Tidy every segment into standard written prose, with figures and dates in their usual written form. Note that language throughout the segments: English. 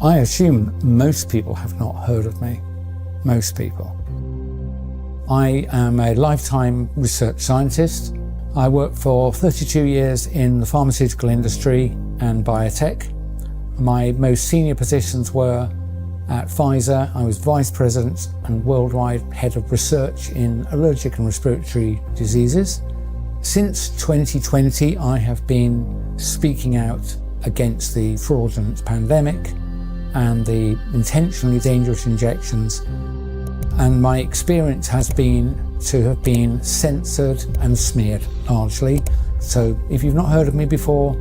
I assume most people have not heard of me. Most people. I am a lifetime research scientist. I worked for 32 years in the pharmaceutical industry and biotech. My most senior positions were at Pfizer. I was vice president and worldwide head of research in allergic and respiratory diseases. Since 2020, I have been speaking out against the fraudulent pandemic and the intentionally dangerous injections. And my experience has been to have been censored and smeared, largely. So if you've not heard of me before,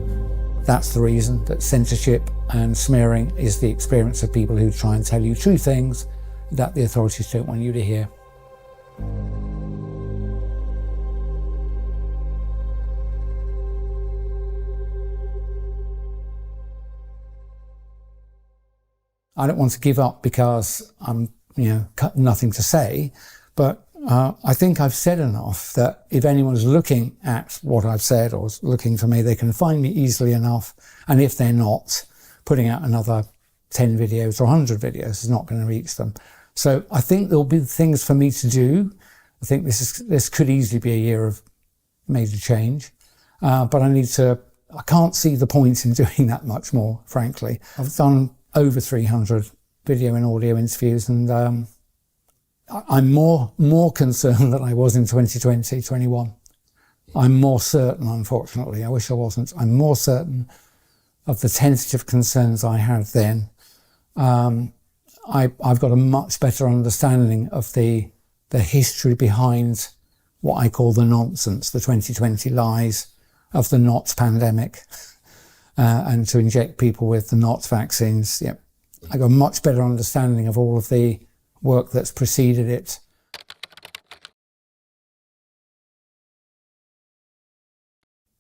that's the reason, that censorship and smearing is the experience of people who try and tell you true things that the authorities don't want you to hear. I don't want to give up because I'm, nothing to say, but I think I've said enough that if anyone's looking at what I've said or looking for me, they can find me easily enough. And if they're not, putting out another 10 videos or 100 videos is not going to reach them. So I think there'll be things for me to do. I think this could easily be a year of major change, but I can't see the point in doing that much more, frankly. I've done over 300 video and audio interviews, and I'm more concerned than I was in 2020, 21. I'm more certain, unfortunately, I wish I wasn't, I'm more certain of the tentative concerns I had then. I've got a much better understanding of the history behind what I call the nonsense, the 2020 lies of the not pandemic. And to inject people with the not vaccines. Yep. I got a much better understanding of all of the work that's preceded it.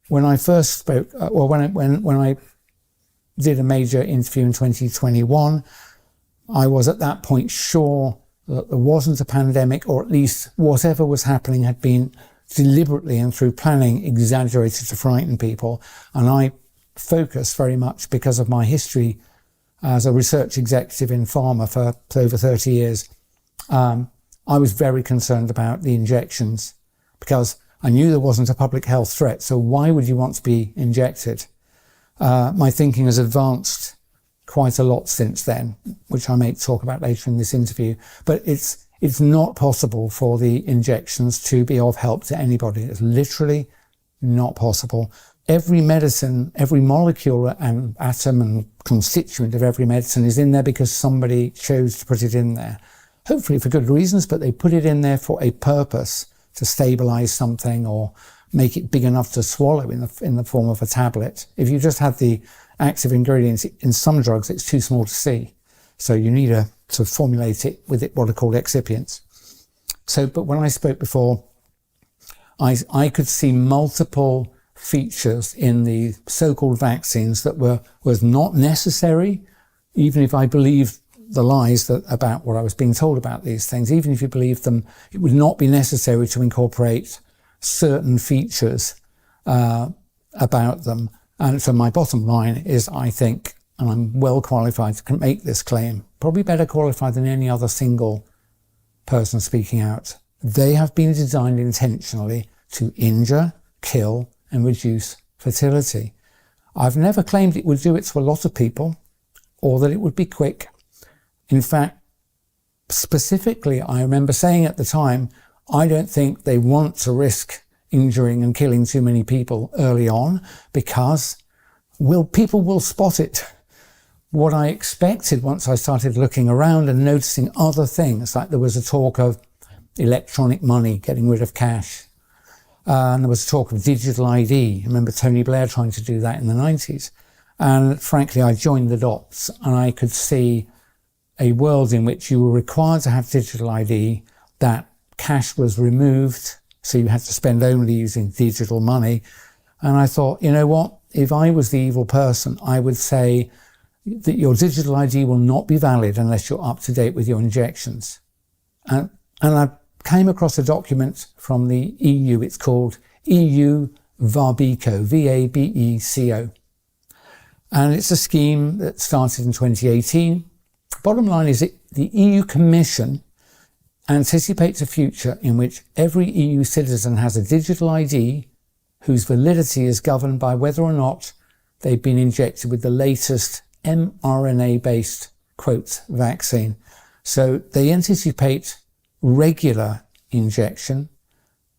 When I first spoke, when I did a major interview in 2021, I was at that point sure that there wasn't a pandemic, or at least whatever was happening had been deliberately and through planning exaggerated to frighten people. And I focused very much because of my history as a research executive in pharma for over 30 years. I was very concerned about the injections because I knew there wasn't a public health threat. So why would you want to be injected? My thinking has advanced quite a lot since then, which I may talk about later in this interview. But it's not possible for the injections to be of help to anybody. It's literally not possible. Every medicine, every molecule and atom and constituent of every medicine is in there because somebody chose to put it in there. Hopefully for good reasons, but they put it in there for a purpose, to stabilize something or make it big enough to swallow in the form of a tablet. If you just have the active ingredients in some drugs, it's too small to see. So you need to formulate it with what are called excipients. But when I spoke before, I could see multiple features in the so-called vaccines that was not necessary, even if I believed the lies about what I was being told about these things. Even if you believed them, it would not be necessary to incorporate certain features about them. And so my bottom line is, I think, and I'm well qualified to make this claim, probably better qualified than any other single person speaking out. They have been designed intentionally to injure, kill, and reduce fertility. I've never claimed it would do it to a lot of people or that it would be quick. In fact, specifically, I remember saying at the time, I don't think they want to risk injuring and killing too many people early on because people will spot it. What I expected once I started looking around and noticing other things, like there was a talk of electronic money, getting rid of cash. And there was talk of digital ID. I remember Tony Blair trying to do that in the 90s. And frankly, I joined the dots and I could see a world in which you were required to have digital ID, that cash was removed, so you had to spend only using digital money. And I thought, you know what? If I was the evil person, I would say that your digital ID will not be valid unless you're up to date with your injections. And I came across a document from the EU. It's called EU VABECO, VABECO. And it's a scheme that started in 2018. Bottom line is that the EU Commission anticipates a future in which every EU citizen has a digital ID whose validity is governed by whether or not they've been injected with the latest mRNA-based, quote, vaccine. So they anticipate regular injection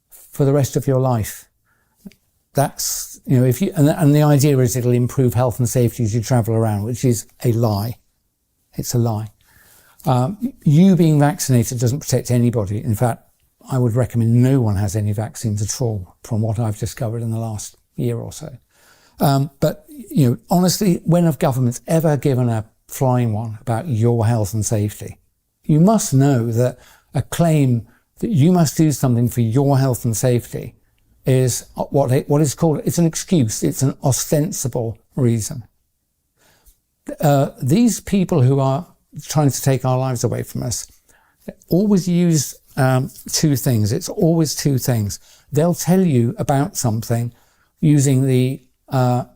for the rest of your life. That's, you know, if you, and the idea is it'll improve health and safety as you travel around, which is a lie. It's a lie. You being vaccinated doesn't protect anybody. In fact, I would recommend no one has any vaccines at all, from what I've discovered in the last year or so. But, you know, honestly, when have governments ever given a flying one about your health and safety? You must know that a claim that you must do something for your health and safety is what is called, it's an excuse, it's an ostensible reason. These people who are trying to take our lives away from us always use two things. It's always two things. They'll tell you about something using the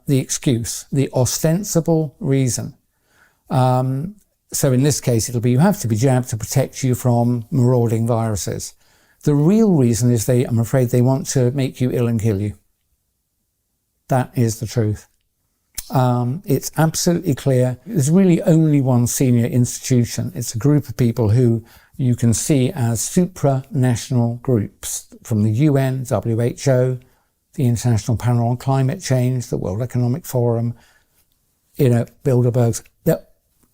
excuse, the ostensible reason. So in this case, it'll be you have to be jabbed to protect you from marauding viruses. The real reason is I'm afraid they want to make you ill and kill you. That is the truth. It's absolutely clear. There's really only one senior institution. It's a group of people who you can see as supranational groups from the UN, WHO, the International Panel on Climate Change, the World Economic Forum, you know, Bilderbergs.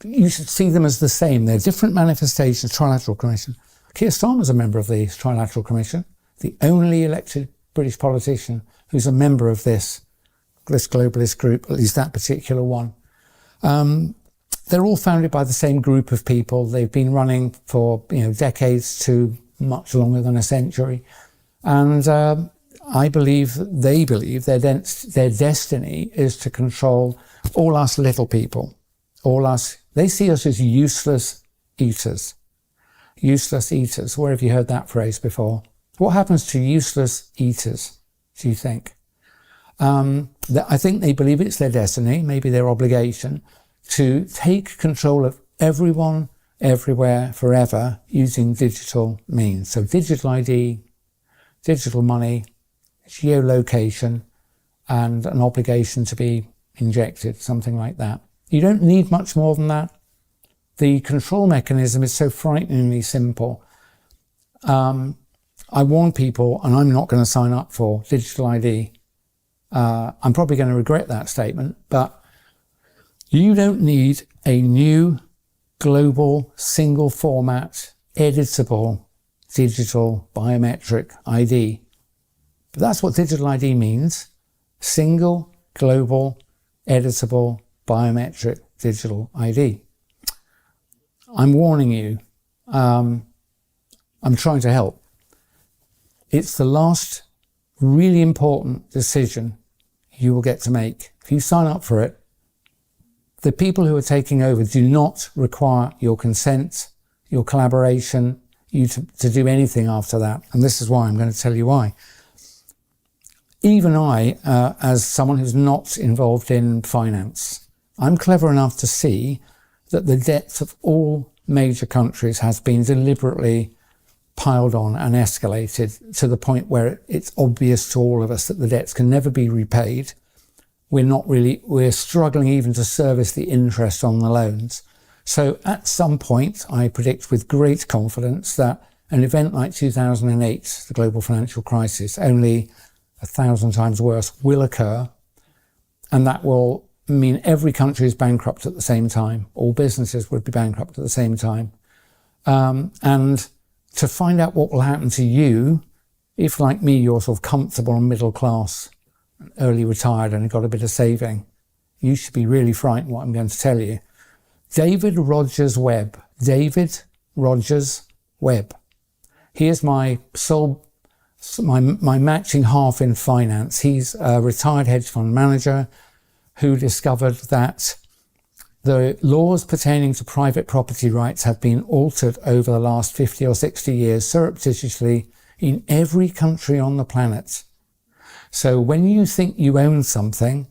You should see them as the same. They're different manifestations. Trilateral Commission. Keir Starmer's a member of the Trilateral Commission, the only elected British politician who's a member of this globalist group, at least that particular one. They're all founded by the same group of people. They've been running for, you know, decades to much longer than a century. And they believe their destiny is to control all us little people, all us. They see us as useless eaters. Useless eaters. Where have you heard that phrase before? What happens to useless eaters, do you think? I think they believe it's their destiny, maybe their obligation, to take control of everyone, everywhere, forever, using digital means. So digital ID, digital money, geolocation, and an obligation to be injected, something like that. You don't need much more than that. The control mechanism is so frighteningly simple. I warn people, and I'm not going to sign up for digital ID. I'm probably going to regret that statement, but you don't need a new global single format editable digital biometric ID. But that's what digital ID means. Single global editable biometric digital ID. I'm warning you. I'm trying to help. It's the last really important decision you will get to make. If you sign up for it, the people who are taking over do not require your consent, your collaboration, you to do anything after that. And this is why I'm going to tell you why. Even I, as someone who's not involved in finance, I'm clever enough to see that the debts of all major countries has been deliberately piled on and escalated to the point where it's obvious to all of us that the debts can never be repaid. We're struggling even to service the interest on the loans. So at some point, I predict with great confidence that an event like 2008, the global financial crisis, only 1,000 times worse, will occur. And that will mean every country is bankrupt at the same time. All businesses would be bankrupt at the same time. And to find out what will happen to you, if like me, you're sort of comfortable and middle class, early retired and got a bit of saving, you should be really frightened what I'm going to tell you. David Rogers Webb. David Rogers Webb. He is my matching half in finance. He's a retired hedge fund manager who discovered that the laws pertaining to private property rights have been altered over the last 50 or 60 years surreptitiously in every country on the planet. So when you think you own something,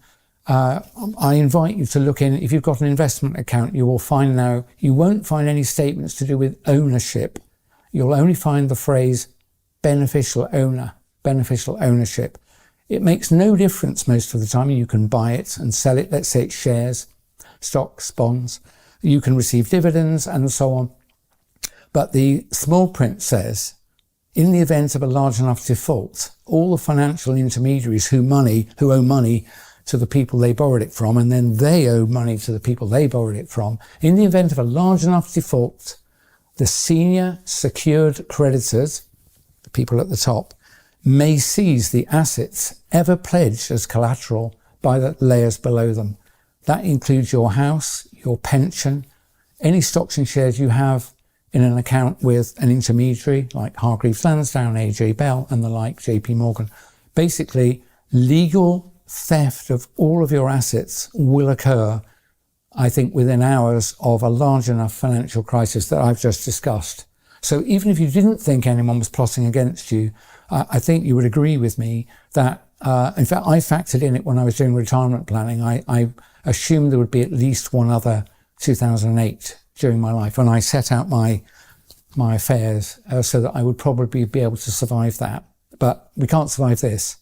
I invite you to look in. If you've got an investment account, you will find now, you won't find any statements to do with ownership. You'll only find the phrase beneficial ownership. It makes no difference most of the time. You can buy it and sell it. Let's say it's shares, stocks, bonds. You can receive dividends and so on. But the small print says, in the event of a large enough default, all the financial intermediaries who owe money to the people they borrowed it from, and then they owe money to the people they borrowed it from, in the event of a large enough default, the senior secured creditors, the people at the top, may seize the assets ever pledged as collateral by the layers below them. That includes your house, your pension, any stocks and shares you have in an account with an intermediary like Hargreaves Lansdown, AJ Bell and the like, JP Morgan. Basically, legal theft of all of your assets will occur, I think, within hours of a large enough financial crisis that I've just discussed. So even if you didn't think anyone was plotting against you, I think you would agree with me that, in fact, I factored in it when I was doing retirement planning. I assumed there would be at least one other 2008 during my life when I set out my affairs, so that I would probably be able to survive that. But we can't survive this.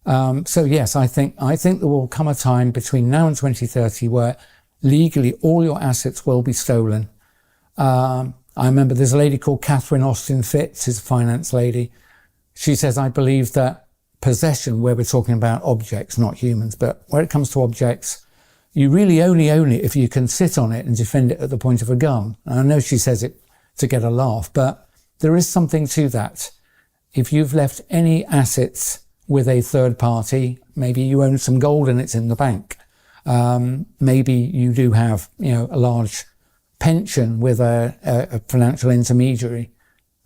So yes, I think there will come a time between now and 2030 where legally all your assets will be stolen. I remember there's a lady called Catherine Austin Fitz, who's a finance lady. She says, I believe that possession, where we're talking about objects, not humans, but when it comes to objects, you really only own it if you can sit on it and defend it at the point of a gun. And I know she says it to get a laugh, but there is something to that. If you've left any assets with a third party, maybe you own some gold and it's in the bank. Maybe you do have, a large pension with a financial intermediary.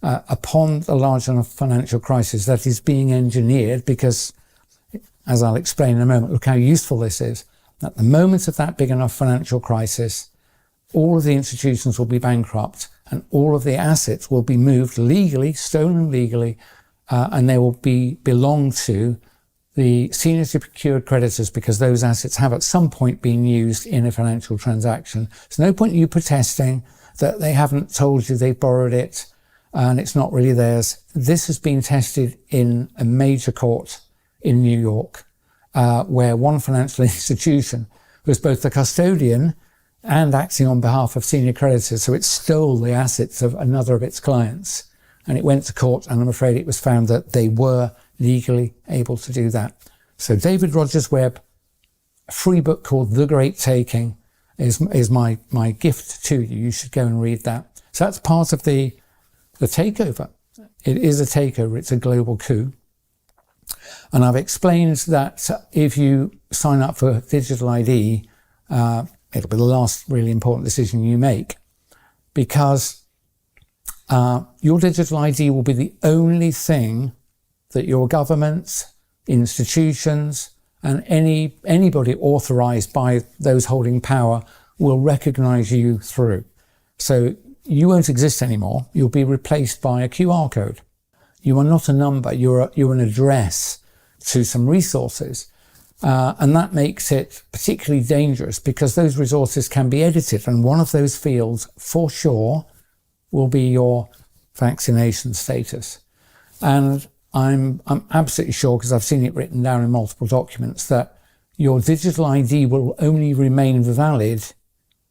Upon a large enough financial crisis that is being engineered, because, as I'll explain in a moment, look how useful this is. At the moment of that big enough financial crisis, all of the institutions will be bankrupt and all of the assets will be moved legally, stolen legally, and they will belong to the senior secured creditors, because those assets have at some point been used in a financial transaction. There's no point in you protesting that they haven't told you they've borrowed it and it's not really theirs. This has been tested in a major court in New York, where one financial institution was both the custodian and acting on behalf of senior creditors. So it stole the assets of another of its clients. And it went to court, and I'm afraid it was found that they were legally able to do that. So David Rogers Webb, a free book called The Great Taking, is my gift to you. You should go and read that. So that's part of the takeover. It is a takeover. It's a global coup. And I've explained that if you sign up for digital ID, it'll be the last really important decision you make, because your digital ID will be the only thing that your governments, institutions, and anybody authorized by those holding power will recognize you through. So you won't exist anymore. You'll be replaced by a QR code. You are not a number. You're an address to some resources. And that makes it particularly dangerous, because those resources can be edited. And one of those fields, for sure, will be your vaccination status. And I'm absolutely sure, because I've seen it written down in multiple documents, that your digital ID will only remain valid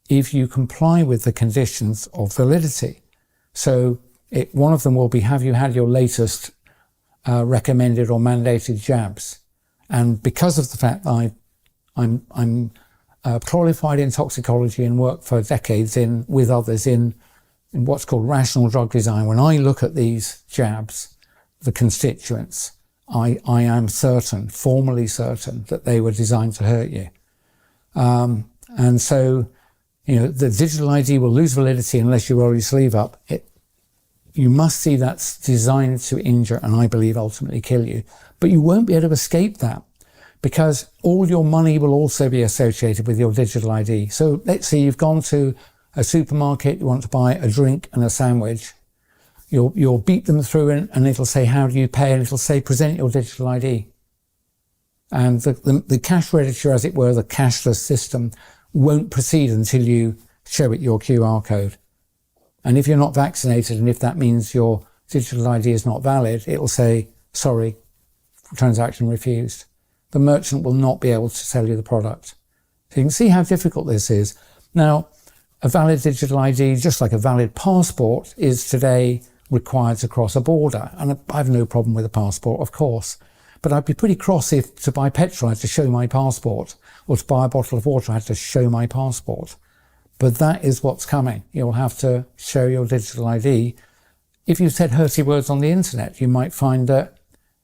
if you comply with the conditions of validity. So one of them will be, have you had your latest recommended or mandated jabs? And because of the fact that I'm qualified in toxicology and worked for decades with others in what's called rational drug design, when I look at these jabs, the constituents, I am certain, formally certain, that they were designed to hurt you. And so, the digital ID will lose validity unless you roll your sleeve up. You must see that's designed to injure and, I believe, ultimately kill you. But you won't be able to escape that, because all your money will also be associated with your digital ID. So let's say you've gone to a supermarket, you want to buy a drink and a sandwich. You'll beat them through and it'll say, how do you pay? And it'll say, present your digital ID. And the cash register, as it were, the cashless system, won't proceed until you show it your QR code. And if you're not vaccinated, and if that means your digital ID is not valid, it'll say, sorry, transaction refused. The merchant will not be able to sell you the product. So you can see how difficult this is. Now, a valid digital ID, just like a valid passport, is today required to cross a border. And I have no problem with a passport, of course. But I'd be pretty cross if to buy petrol I had to show my passport, or to buy a bottle of water I had to show my passport. But that is what's coming. You'll have to show your digital ID. If you said hurty words on the internet, you might find that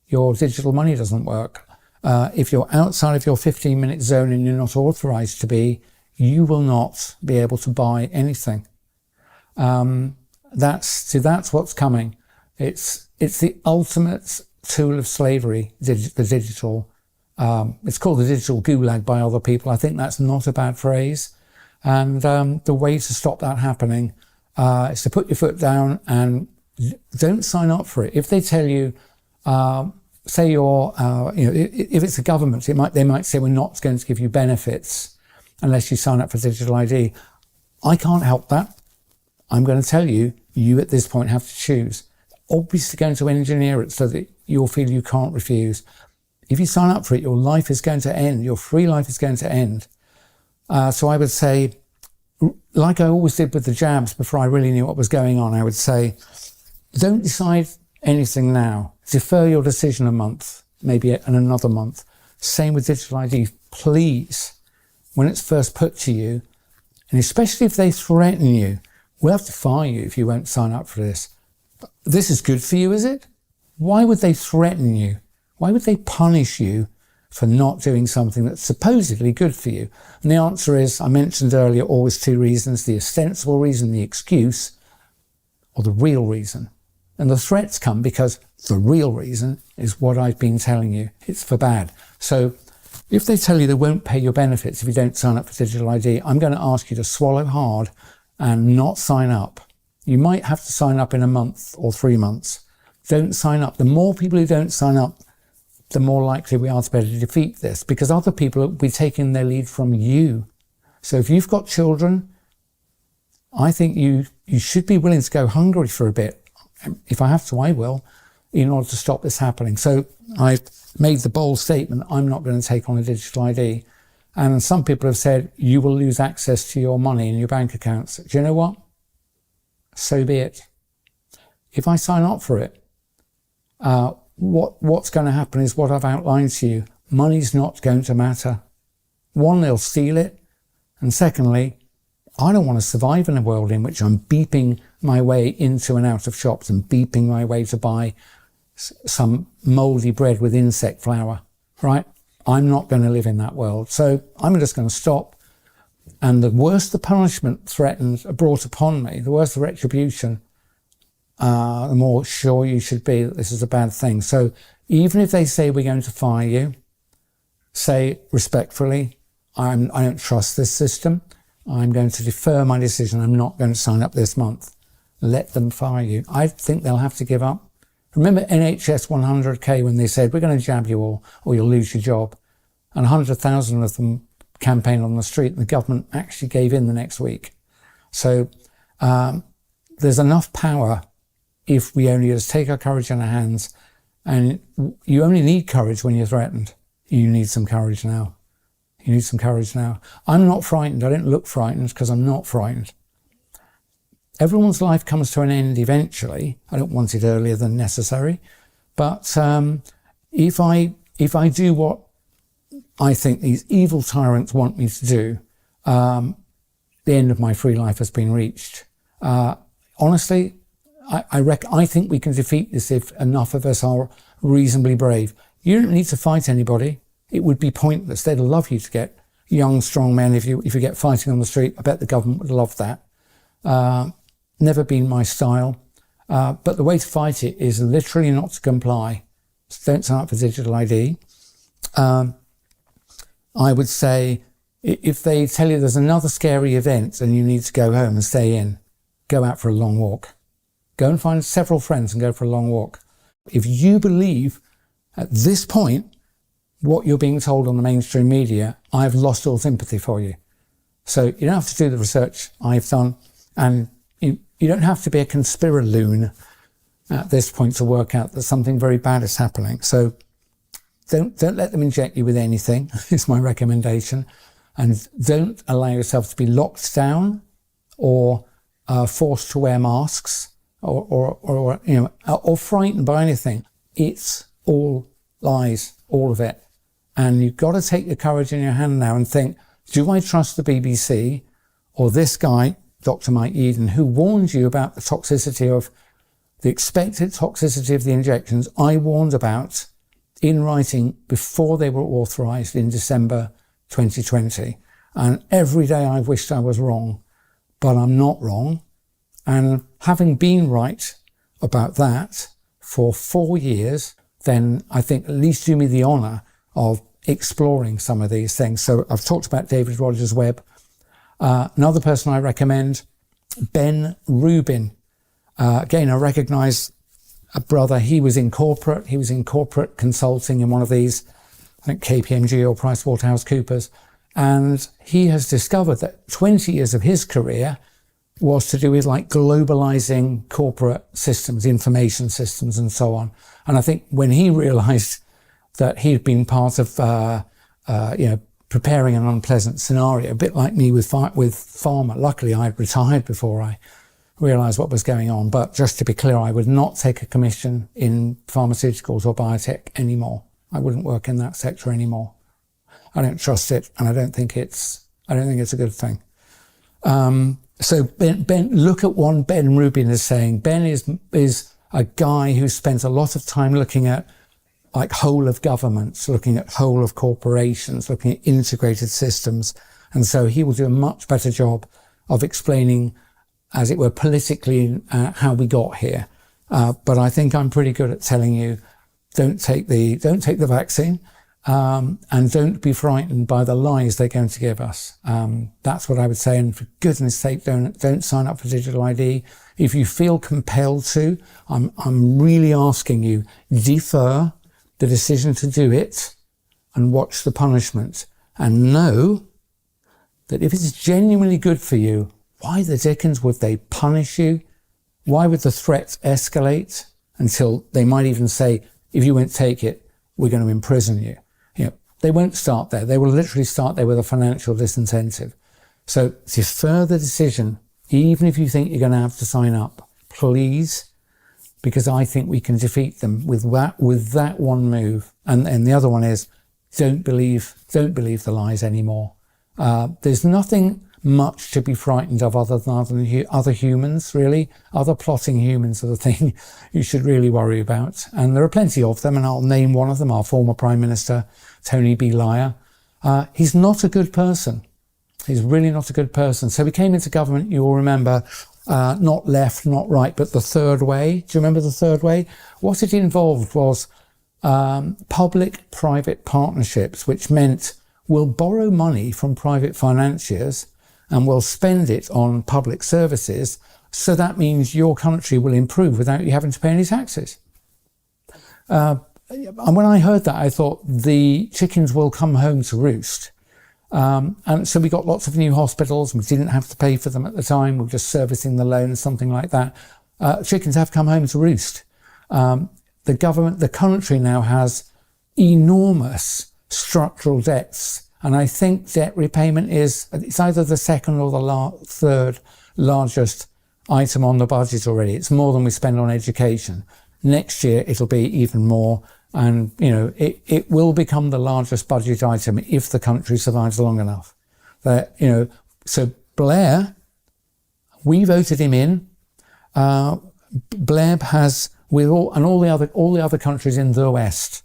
your digital money doesn't work. If you're outside of your 15-minute zone and you're not authorized to be, you will not be able to buy anything. That's what's coming. It's the ultimate tool of slavery, the digital. It's called the digital gulag by other people. I think that's not a bad phrase. And the way to stop that happening is to put your foot down and don't sign up for it. If they tell you, say you're, if it's a government, they might say we're not going to give you benefits unless you sign up for digital ID. I can't help that. I'm going to tell you, you at this point have to choose. Obviously going to engineer it so that you'll feel you can't refuse. If you sign up for it, your life is going to end. Your free life is going to end. So I would say, like I always did with the jabs before I really knew what was going on, I would say, don't decide anything now. Defer your decision a month, maybe another month. Same with digital ID. Please, when it's first put to you, and especially if they threaten you, we'll have to fire you if you won't sign up for this. This is good for you, is it? Why would they threaten you? Why would they punish you for not doing something that's supposedly good for you? And the answer is, I mentioned earlier, always two reasons: the ostensible reason, the excuse, or the real reason. And the threats come because the real reason is what I've been telling you. It's for bad. So if they tell you they won't pay your benefits if you don't sign up for digital ID, I'm going to ask you to swallow hard and not sign up. You might have to sign up in a month or 3 months. Don't sign up. The more people who don't sign up, the more likely we are to be able to defeat this, because other people will be taking their lead from you. So if you've got children, I think you should be willing to go hungry for a bit. If I have to, I will, in order to stop this happening. So I've made the bold statement, I'm not going to take on a digital ID. And some people have said, you will lose access to your money in your bank accounts. Do you know what? So be it. If I sign up for it, what's going to happen is what I've outlined to you. Money's not going to matter. One, they'll steal it. And secondly, I don't want to survive in a world in which I'm beeping my way into and out of shops and beeping my way to buy some mouldy bread with insect flour, right? I'm not going to live in that world. So I'm just going to stop. And the worse the punishment threatened, brought upon me, the worse the retribution, the more sure you should be that this is a bad thing. So even if they say we're going to fire you, say respectfully, I don't trust this system. I'm going to defer my decision. I'm not going to sign up this month. Let them fire you. I think they'll have to give up. Remember NHS 100K when they said, we're going to jab you all or you'll lose your job. And 100,000 of them campaigned on the street. And the government actually gave in the next week. So there's enough power if we only just take our courage in our hands. And you only need courage when you're threatened. You need some courage now. You need some courage now. I'm not frightened. I don't look frightened because I'm not frightened. Everyone's life comes to an end eventually. I don't want it earlier than necessary. But if I do what I think these evil tyrants want me to do, the end of my free life has been reached. Honestly, I think we can defeat this if enough of us are reasonably brave. You don't need to fight anybody. It would be pointless. They'd love you to get young, strong men if you get fighting on the street. I bet the government would love that. Never been my style. But the way to fight it is literally not to comply. So don't sign up for digital ID. I would say if they tell you there's another scary event and you need to go home and stay in, go out for a long walk. Go and find several friends and go for a long walk. If you believe at this point what you're being told on the mainstream media, I've lost all sympathy for you. So you don't have to do the research I've done, and you don't have to be a conspiraloon at this point to work out that something very bad is happening. So don't let them inject you with anything, is my recommendation. And don't allow yourself to be locked down or forced to wear masks or frightened by anything. It's all lies, all of it. And you've got to take your courage in your hand now and think, do I trust the BBC or this guy, Dr. Mike Yeadon, who warned you about the toxicity of the expected toxicity of the injections I warned about in writing before they were authorised in December 2020. And every day I've wished I was wrong, but I'm not wrong. And having been right about that for 4 years, then I think at least do me the honour of exploring some of these things. So I've talked about David Rogers Webb. Another person I recommend, Ben Rubin. Again, I recognise a brother. He was in corporate consulting in one of these, I think KPMG or PricewaterhouseCoopers. And he has discovered that 20 years of his career was to do with like globalizing corporate systems, information systems and so on. And I think when he realized that he'd been part of, preparing an unpleasant scenario, a bit like me with pharma. Luckily, I had retired before I realised what was going on. But just to be clear, I would not take a commission in pharmaceuticals or biotech anymore. I wouldn't work in that sector anymore. I don't trust it, and I don't think it's a good thing. So Ben, look at what Ben Rubin is saying. Ben is a guy who spends a lot of time looking at like whole of governments, looking at whole of corporations, looking at integrated systems. And so he will do a much better job of explaining, as it were, politically how we got here. But I think I'm pretty good at telling you, don't take the vaccine, and don't be frightened by the lies they're going to give us. That's what I would say. And for goodness sake, don't sign up for digital ID. If you feel compelled to, I'm really asking you, defer the decision to do it and watch the punishment, and know that if it's genuinely good for you, why the dickens would they punish you? Why would the threats escalate until they might even say, if you won't take it, we're going to imprison you? They won't start there. They will literally start there with a financial disincentive. So defer the decision, even if you think you're going to have to sign up, please, because I think we can defeat them with that one move. And the other one is, don't believe the lies anymore. There's nothing much to be frightened of other than other humans, really. Other plotting humans are the thing you should really worry about. And there are plenty of them, and I'll name one of them, our former Prime Minister, Tony Blair. He's not a good person. He's really not a good person. So he came into government, you'll remember, not left, not right, but the third way. Do you remember the third way? What it involved was public-private partnerships, which meant we'll borrow money from private financiers and we'll spend it on public services. So that means your country will improve without you having to pay any taxes. And when I heard that, I thought the chickens will come home to roost. And so we got lots of new hospitals. We didn't have to pay for them at the time. We were just servicing the loan, something like that. Chickens have come home to roost. The country now has enormous structural debts. And I think debt repayment it's either the second or the third largest item on the budget already. It's more than we spend on education. Next year, it'll be even more. And, it will become the largest budget item if the country survives long enough. So Blair, we voted him in. Blair has, all the other countries in the West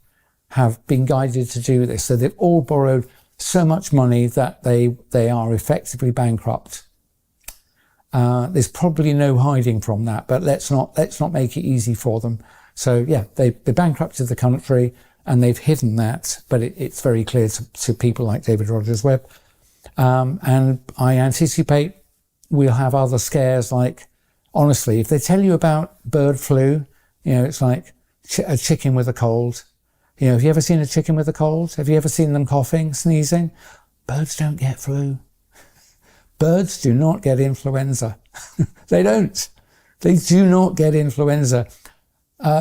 have been guided to do this. So they've all borrowed so much money that they are effectively bankrupt. There's probably no hiding from that, but let's not make it easy for them. So yeah, they bankrupted the country and they've hidden that, but it's very clear to people like David Rogers Webb. And I anticipate we'll have other scares, like, honestly, if they tell you about bird flu, it's like a chicken with a cold. You know, have you ever seen a chicken with a cold? Have you ever seen them coughing, sneezing? Birds don't get flu. Birds do not get influenza. They don't. They do not get influenza.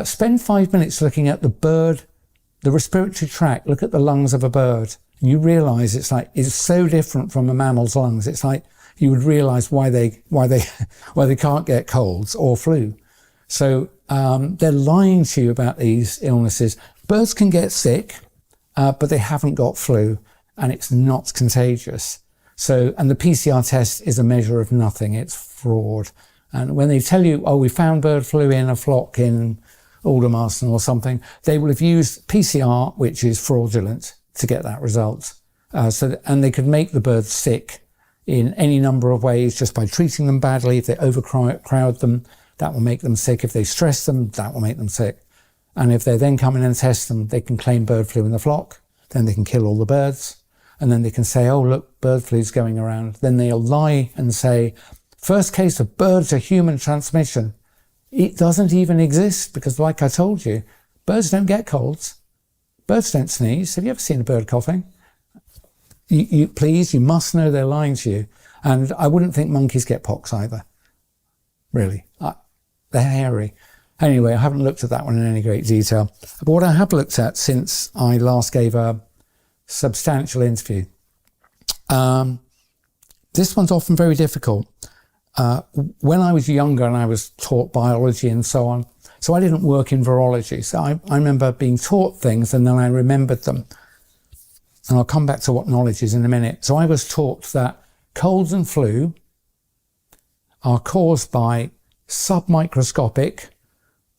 Spend 5 minutes looking at the bird, the respiratory tract. Look at the lungs of a bird. And you realise it's so different from a mammal's lungs. It's like you would realise why they can't get colds or flu. So they're lying to you about these illnesses. Birds can get sick, but they haven't got flu, and it's not contagious. So, and the PCR test is a measure of nothing. It's fraud. And when they tell you, oh, we found bird flu in a flock in Aldermaston or something, they will have used PCR, which is fraudulent, to get that result. And they could make the birds sick in any number of ways just by treating them badly. If they overcrowd them, that will make them sick. If they stress them, that will make them sick. And if they then come in and test them, they can claim bird flu in the flock. Then they can kill all the birds. And then they can say, oh, look, bird flu is going around. Then they'll lie and say, first case of bird to human transmission. It doesn't even exist because, like I told you, birds don't get colds. Birds don't sneeze. Have you ever seen a bird coughing? Please, you must know they're lying to you. And I wouldn't think monkeys get pox either. Really. They're hairy. Anyway, I haven't looked at that one in any great detail. But what I have looked at since I last gave a substantial interview, this one's often very difficult. When I was younger and I was taught biology and so on, so I didn't work in virology. So I remember being taught things and then I remembered them. And I'll come back to what knowledge is in a minute. So I was taught that colds and flu are caused by submicroscopic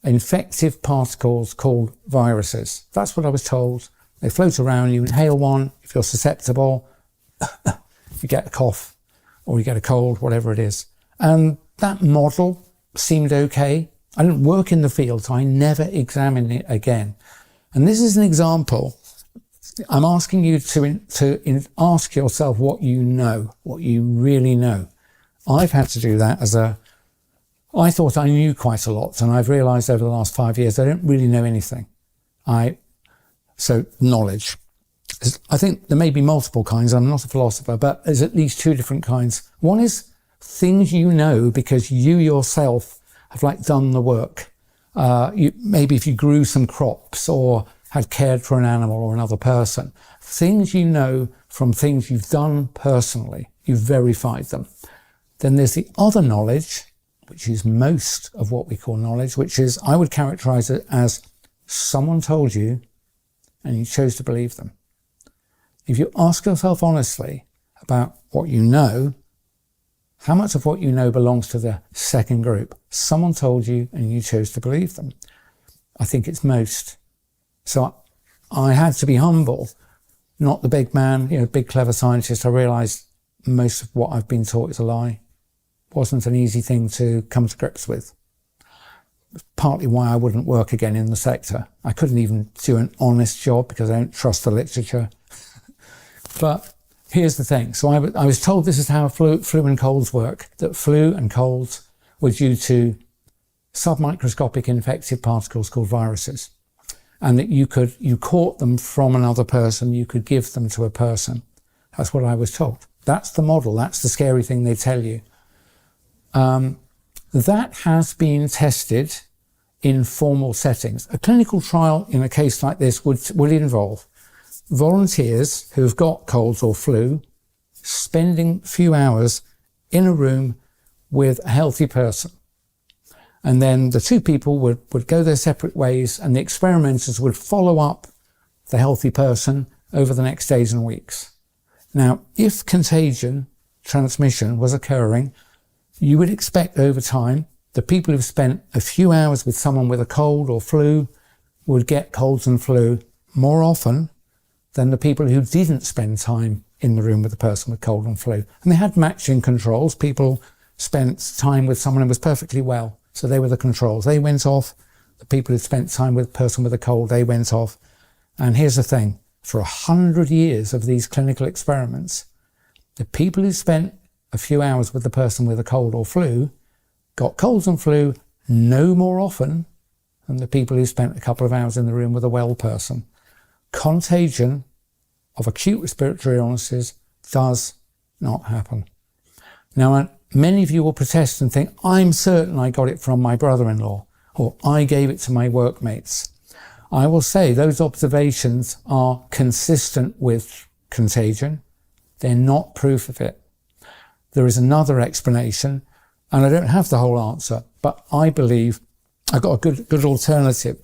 infective particles called viruses. That's what I was told. They float around, you inhale one, if you're susceptible, you get a cough or you get a cold, whatever it is. And that model seemed okay. I didn't work in the field, so I never examined it again. And this is an example. I'm asking you to ask yourself what you know, what you really know. I've had to do that I thought I knew quite a lot, and I've realised over the last 5 years I don't really know anything. So knowledge. I think there may be multiple kinds. I'm not a philosopher, but there's at least two different kinds. One is things you know because you yourself have done the work. Maybe if you grew some crops or had cared for an animal or another person. Things you know from things you've done personally. You've verified them. Then there's the other knowledge, which is most of what we call knowledge, which is, I would characterize it as someone told you and you chose to believe them. If you ask yourself honestly about what you know, how much of what you know belongs to the second group? Someone told you and you chose to believe them. I think it's most. So I had to be humble, not the big man, big clever scientist. I realized most of what I've been taught is a lie. Wasn't an easy thing to come to grips with. Partly why I wouldn't work again in the sector. I couldn't even do an honest job because I don't trust the literature. But here's the thing. So I was told this is how flu and colds work, that flu and colds were due to submicroscopic infective particles called viruses. And that you caught them from another person, you could give them to a person. That's what I was told. That's the model. That's the scary thing they tell you. That has been tested in formal settings. A clinical trial in a case like this would involve volunteers who have got colds or flu spending a few hours in a room with a healthy person. And then the two people would go their separate ways and the experimenters would follow up the healthy person over the next days and weeks. Now, if transmission was occurring, you would expect over time the people who've spent a few hours with someone with a cold or flu would get colds and flu more often than the people who didn't spend time in the room with the person with cold and flu. And they had matching controls. People spent time with someone who was perfectly well. So they were the controls. They went off. The people who spent time with a person with a cold, they went off. And here's the thing. For 100 years of these clinical experiments, the people who spent a few hours with the person with a cold or flu got colds and flu no more often than the people who spent a couple of hours in the room with a well person. contagion of acute respiratory illnesses does not happen. Now, many of you will protest and think, I'm certain I got it from my brother-in-law, or I gave it to my workmates. I will say those observations are consistent with contagion. They're not proof of it. There is another explanation, and I don't have the whole answer, but I believe I've got a good alternative.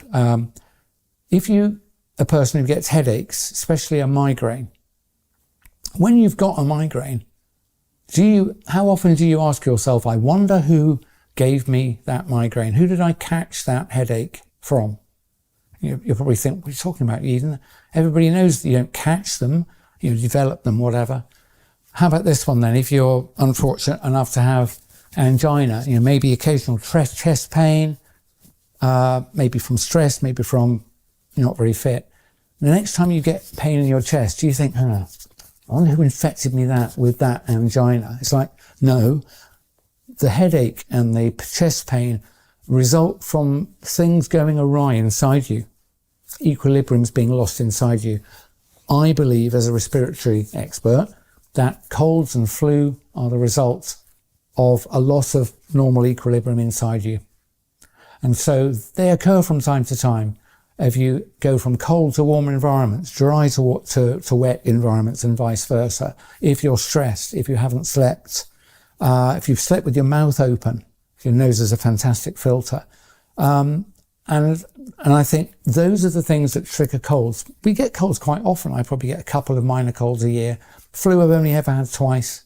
If you, a person who gets headaches, especially a migraine, when you've got a migraine, how often do you ask yourself, I wonder who gave me that migraine? Who did I catch that headache from? You'll probably think, what are you talking about, Yeadon? Everybody knows that you don't catch them, you develop them, whatever. How about this one then? If you're unfortunate enough to have angina, maybe occasional chest pain, maybe from stress, maybe from you're not very fit. The next time you get pain in your chest, do you think, I wonder who infected me with that angina? It's like, no, the headache and the chest pain result from things going awry inside you. Equilibrium's being lost inside you. I believe, as a respiratory expert, that colds and flu are the result of a loss of normal equilibrium inside you. And so they occur from time to time. If you go from cold to warm environments, dry to wet environments, and vice versa. If you're stressed, if you haven't slept, if you've slept with your mouth open, your nose is a fantastic filter. And I think those are the things that trigger colds. We get colds quite often. I probably get a couple of minor colds a year. Flu I've only ever had twice.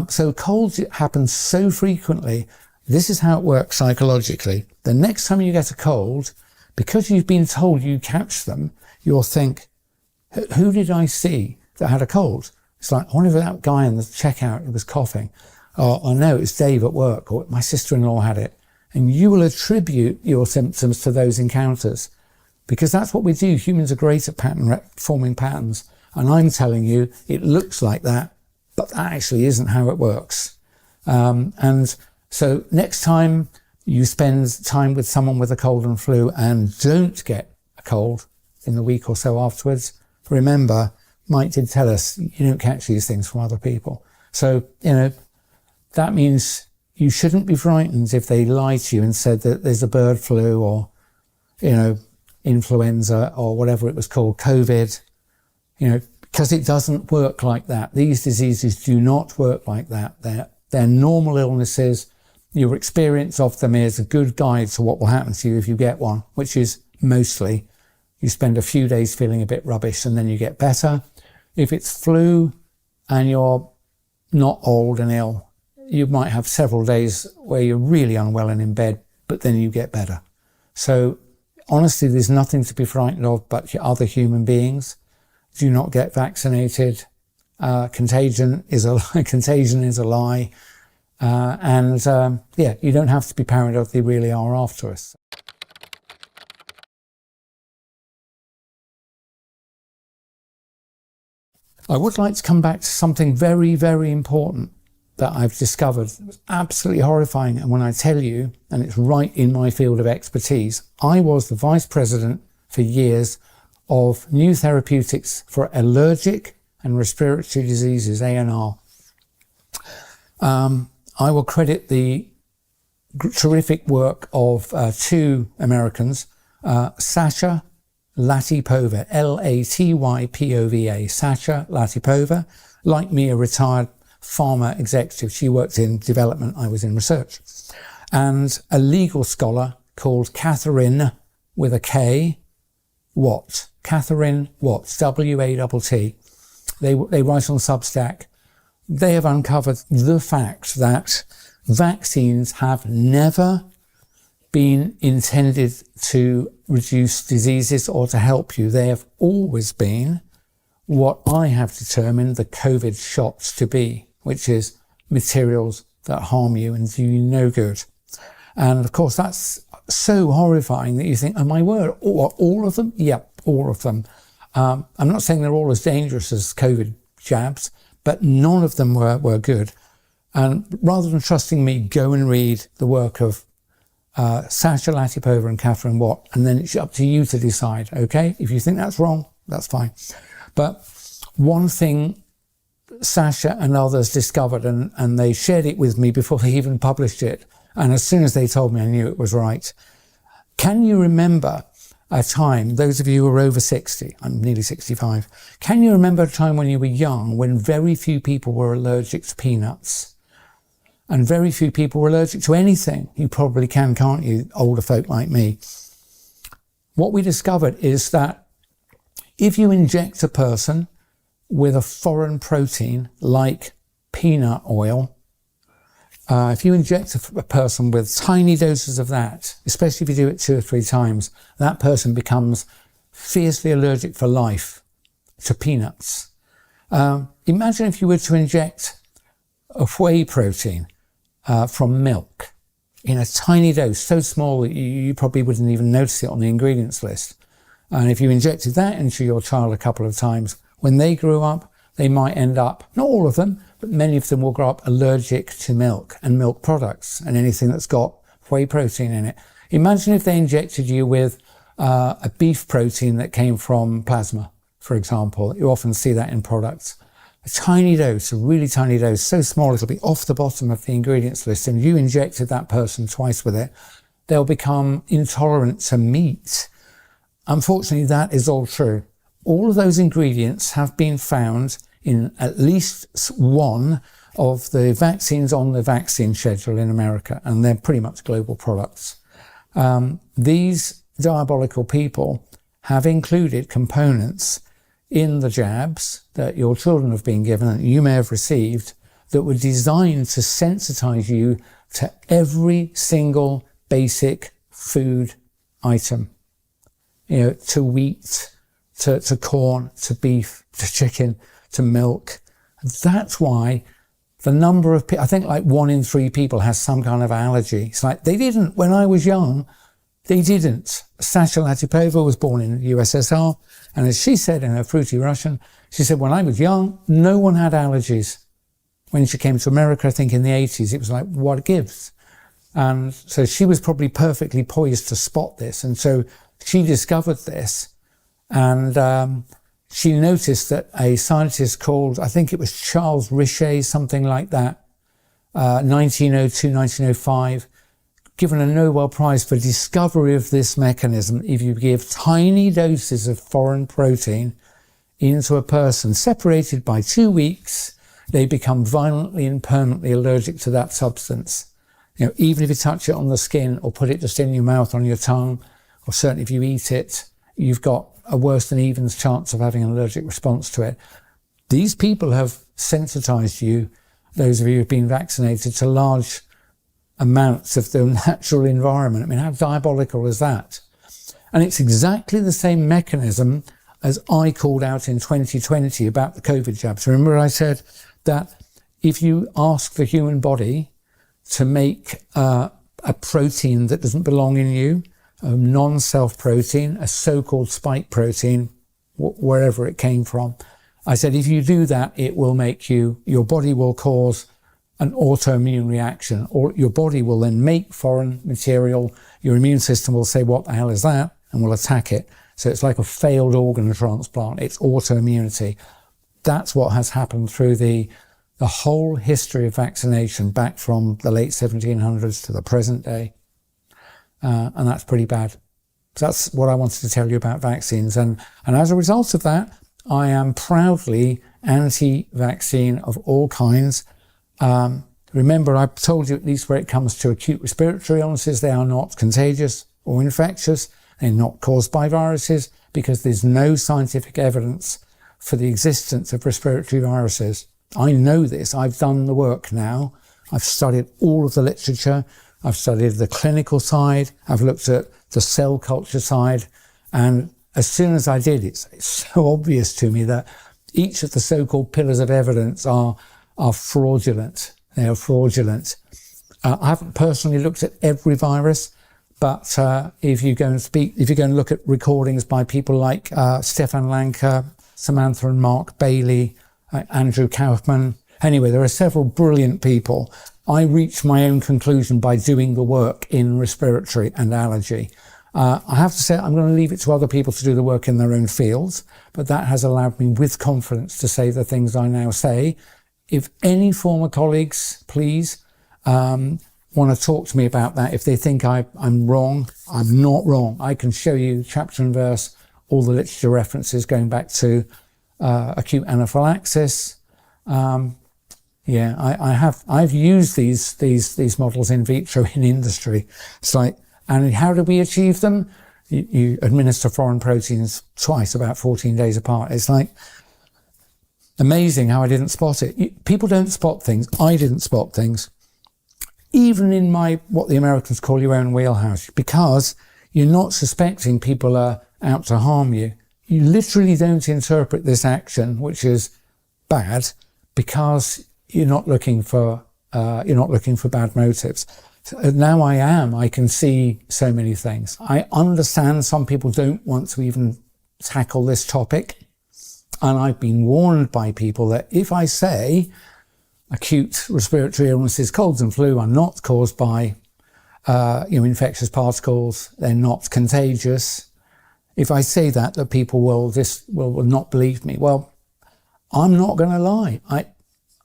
So colds happen so frequently. This is how it works psychologically. The next time you get a cold, because you've been told you catch them, you'll think, who did I see that had a cold? It's like, I wonder if that guy in the checkout who was coughing. Or no, it's Dave at work, or my sister-in-law had it. And you will attribute your symptoms to those encounters, because that's what we do. Humans are great at forming patterns. And I'm telling you, it looks like that, but that actually isn't how it works. And so next time you spend time with someone with a cold and flu and don't get a cold in the week or so afterwards, remember, Mike did tell us you don't catch these things from other people. So, that means you shouldn't be frightened if they lie to you and said that there's a bird flu or, influenza or whatever it was called, COVID, because it doesn't work like that. These diseases do not work like that. They're normal illnesses. Your experience of them is a good guide to what will happen to you if you get one, which is mostly you spend a few days feeling a bit rubbish and then you get better. If it's flu and you're not old and ill, you might have several days where you're really unwell and in bed, but then you get better. So honestly, there's nothing to be frightened of but your other human beings. Do not get vaccinated. Contagion is a lie. You don't have to be paranoid. They really are after us. I would like to come back to something very, very important that I've discovered. It was absolutely horrifying. And when I tell you, and it's right in my field of expertise, I was the vice president for years of new therapeutics for allergic and respiratory diseases, ANR. I will credit the terrific work of two Americans, Sasha Latypova, Latypova, Sasha Latypova, like me, a retired pharma executive. She worked in development, I was in research. And a legal scholar called Catherine, with a K, Watt. Catherine Watt, W-A-T-T. They write on Substack. They have uncovered the fact that vaccines have never been intended to reduce diseases or to help you. They have always been what I have determined the COVID shots to be, which is materials that harm you and do you no good. And of course, that's so horrifying that you think, oh my word, all of them? Yep, all of them. I'm not saying they're all as dangerous as COVID jabs, but none of them were good. And rather than trusting me, go and read the work of Sasha Latypova and Catherine Watt, and then it's up to you to decide, okay? If you think that's wrong, that's fine. But one thing Sasha and others discovered, and they shared it with me before they even published it, and as soon as they told me, I knew it was right. Can you remember a time, those of you who are over 60, I'm nearly 65, can you remember a time when you were young when very few people were allergic to peanuts? And very few people were allergic to anything? You probably can, can't you, older folk like me? What we discovered is that if you inject a person with a foreign protein like peanut oil, if you inject a person with tiny doses of that, especially if you do it 2 or 3 times, that person becomes fiercely allergic for life to peanuts. Imagine if you were to inject a whey protein from milk in a tiny dose, so small that you probably wouldn't even notice it on the ingredients list. And if you injected that into your child a couple of times, when they grew up, they might end up, not all of them, but many of them will grow up allergic to milk and milk products and anything that's got whey protein in it. Imagine if they injected you with a beef protein that came from plasma, for example. You often see that in products. A tiny dose, a really tiny dose, so small it'll be off the bottom of the ingredients list, and you injected that person twice with it, they'll become intolerant to meat. Unfortunately, that is all true. All of those ingredients have been found in at least one of the vaccines on the vaccine schedule in America, and they're pretty much global products. These diabolical people have included components in the jabs that your children have been given and you may have received that were designed to sensitize you to every single basic food item. You know, to wheat, to corn, to beef, to chicken, to milk. That's why the number of people, I think like 1 in 3 people has some kind of allergy. It's like, they didn't, when I was young, they didn't. Sasha Latipova was born in the USSR, and as she said in her fruity Russian, she said, when I was young, no one had allergies. When she came to America, I think in the 80s, it was like, what gives? And so she was probably perfectly poised to spot this. And so she discovered this, and she noticed that a scientist called, I think it was Charles Richet, something like that, 1902, 1905, given a Nobel Prize for discovery of this mechanism. If you give tiny doses of foreign protein into a person separated by 2 weeks, they become violently and permanently allergic to that substance. You know, even if you touch it on the skin or put it just in your mouth, on your tongue, or certainly if you eat it, you've got a worse than even chance of having an allergic response to it. These people have sensitized you, those of you who've been vaccinated, to large amounts of the natural environment. I mean, how diabolical is that? And it's exactly the same mechanism as I called out in 2020 about the COVID jabs. Remember I said that if you ask the human body to make a protein that doesn't belong in you, a non-self protein, a so-called spike protein, wherever it came from, I said if you do that, it will make you, your body will cause an autoimmune reaction, or your body will then make foreign material, your immune system will say, what the hell is that? And will attack it. So it's like a failed organ transplant. It's autoimmunity. That's what has happened through the whole history of vaccination back from the late 1700s to the present day. And that's pretty bad. So that's what I wanted to tell you about vaccines. And as a result of that, I am proudly anti-vaccine of all kinds. Remember, I've told you, at least where it comes to acute respiratory illnesses, they are not contagious or infectious. They're not caused by viruses because there's no scientific evidence for the existence of respiratory viruses. I know this. I've done the work now. I've studied all of the literature. I've studied the clinical side. I've looked at the cell culture side. And as soon as I did, it's so obvious to me that each of the so-called pillars of evidence are fraudulent. They are fraudulent. I haven't personally looked at every virus, but if you go and look at recordings by people like Stefan Lanka, Samantha and Mark Bailey, Andrew Kaufman. Anyway, there are several brilliant people. I reached my own conclusion by doing the work in respiratory and allergy. I have to say I'm going to leave it to other people to do the work in their own fields, but that has allowed me with confidence to say the things I now say. If any former colleagues, please, want to talk to me about that, if they think I'm wrong, I'm not wrong. I can show you chapter and verse, all the literature references going back to acute anaphylaxis. I've used these models in vitro in industry. It's like, and how do we achieve them? You administer foreign proteins twice, about 14 days apart. It's like amazing how I didn't spot it. People don't spot things. I didn't spot things. Even in what the Americans call your own wheelhouse, because you're not suspecting people are out to harm you. You literally don't interpret this action, which is bad, because you're not looking for bad motives. So now I can see so many things. I understand some people don't want to even tackle this topic. And I've been warned by people that if I say acute respiratory illnesses, colds and flu are not caused by infectious particles, they're not contagious. If I say that people will not believe me. Well, I'm not going to lie.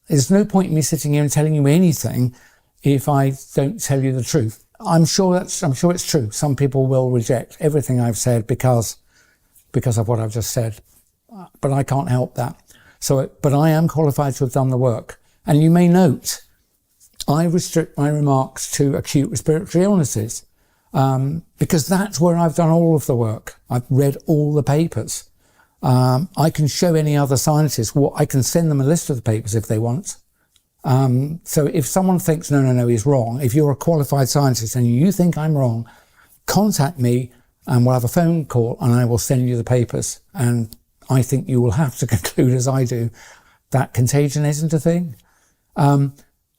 There's no point in me sitting here and telling you anything if I don't tell you the truth. I'm sure it's true. Some people will reject everything I've said because of what I've just said, but I can't help that. But I am qualified to have done the work. And you may note, I restrict my remarks to acute respiratory illnesses, because that's where I've done all of the work. I've read all the papers. I can show any other scientist I can send them a list of the papers if they want. So if someone thinks, no, he's wrong, if you're a qualified scientist and you think I'm wrong, contact me and we'll have a phone call and I will send you the papers. And I think you will have to conclude, as I do, that contagion isn't a thing.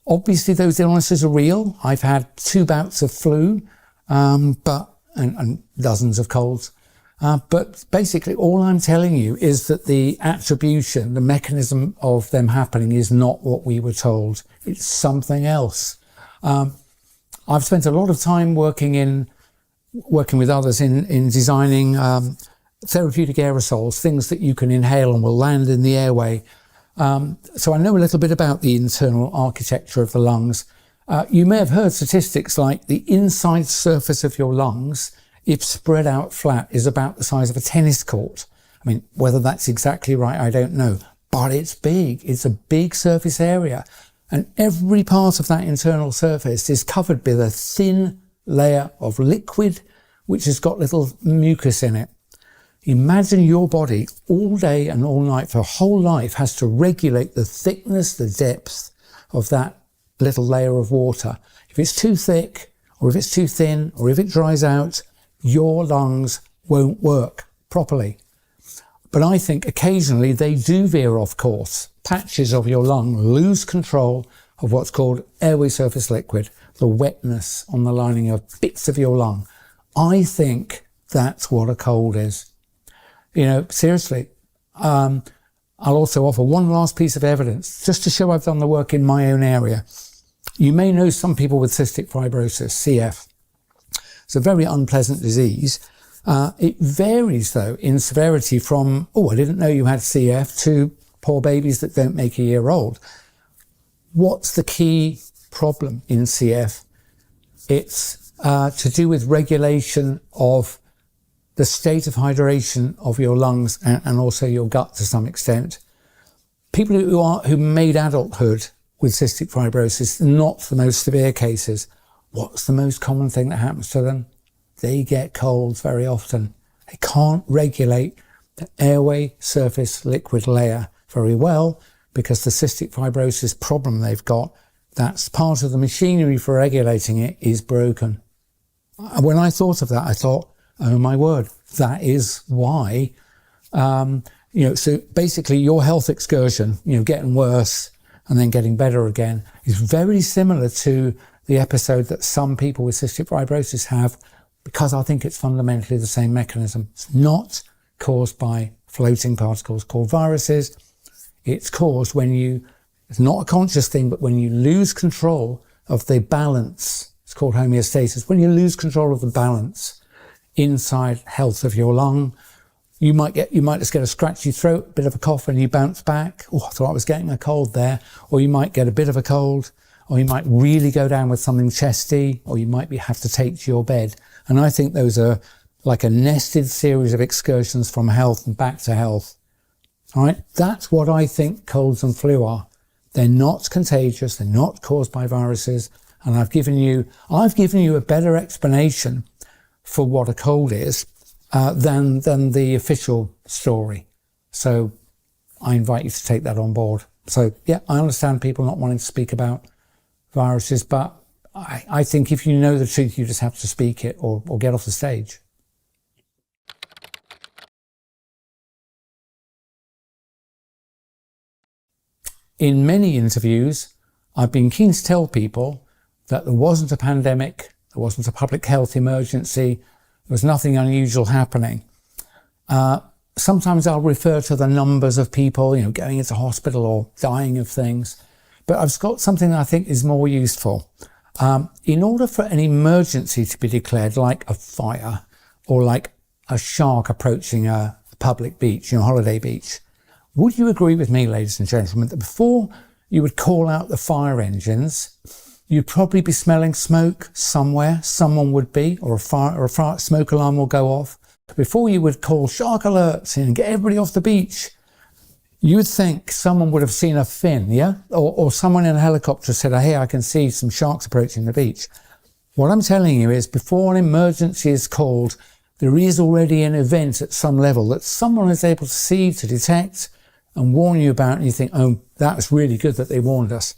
Obviously those illnesses are real. I've had 2 bouts of flu, and dozens of colds. But basically all I'm telling you is that the attribution, the mechanism of them happening is not what we were told. It's something else. I've spent a lot of time working with others in designing therapeutic aerosols, things that you can inhale and will land in the airway. So I know a little bit about the internal architecture of the lungs. You may have heard statistics like the inside surface of your lungs, if spread out flat, is about the size of a tennis court. I mean, whether that's exactly right, I don't know, but it's big. It's a big surface area. And every part of that internal surface is covered with a thin layer of liquid, which has got little mucus in it. Imagine your body all day and all night for whole life has to regulate the thickness, the depth of that little layer of water. If it's too thick, or if it's too thin, or if it dries out, your lungs won't work properly. But I think occasionally they do veer off course. Patches of your lung lose control of what's called airway surface liquid, the wetness on the lining of bits of your lung. I think that's what a cold is. Seriously. I'll also offer one last piece of evidence, just to show I've done the work in my own area. You may know some people with cystic fibrosis, CF. It's a very unpleasant disease. It varies, though, in severity from, I didn't know you had CF, to poor babies that don't make a year old. What's the key problem in CF? It's to do with regulation of the state of hydration of your lungs and also your gut to some extent. People who made adulthood with cystic fibrosis, not the most severe cases. What's the most common thing that happens to them? They get colds very often. They can't regulate the airway surface liquid layer very well because the cystic fibrosis problem they've got, that's part of the machinery for regulating it, is broken. When I thought of that, I thought, oh my word, that is why. So basically your health excursion, getting worse and then getting better again, is very similar to the episode that some people with cystic fibrosis have, because I think it's fundamentally the same mechanism. It's not caused by floating particles called viruses. It's caused it's not a conscious thing, but when you lose control of the balance, it's called homeostasis. When you lose control of the balance inside health of your lung. You might just get a scratchy throat, bit of a cough, and you bounce back. Oh, I thought I was getting a cold there. Or you might get a bit of a cold, or you might really go down with something chesty, or you might have to take to your bed. And I think those are like a nested series of excursions from health and back to health. All right, that's what I think colds and flu are. They're not contagious. They're not caused by viruses. And I've given you a better explanation for what a cold is than the official story. So I invite you to take that on board. So yeah, I understand people not wanting to speak about viruses, but I think if you know the truth, you just have to speak it or get off the stage. In many interviews, I've been keen to tell people that there wasn't a pandemic, there wasn't a public health emergency, there was nothing unusual happening. Sometimes I'll refer to the numbers of people, going into hospital or dying of things, but I've got something that I think is more useful. In order for an emergency to be declared, like a fire or like a shark approaching a public beach, holiday beach, would you agree with me, ladies and gentlemen, that before you would call out the fire engines, you'd probably be smelling smoke somewhere, someone would be, or a smoke alarm will go off. Before you would call shark alerts and get everybody off the beach, you would think someone would have seen a fin, yeah? Or someone in a helicopter said, hey, I can see some sharks approaching the beach. What I'm telling you is before an emergency is called, there is already an event at some level that someone is able to see, to detect, and warn you about, and you think, oh, that was really good that they warned us.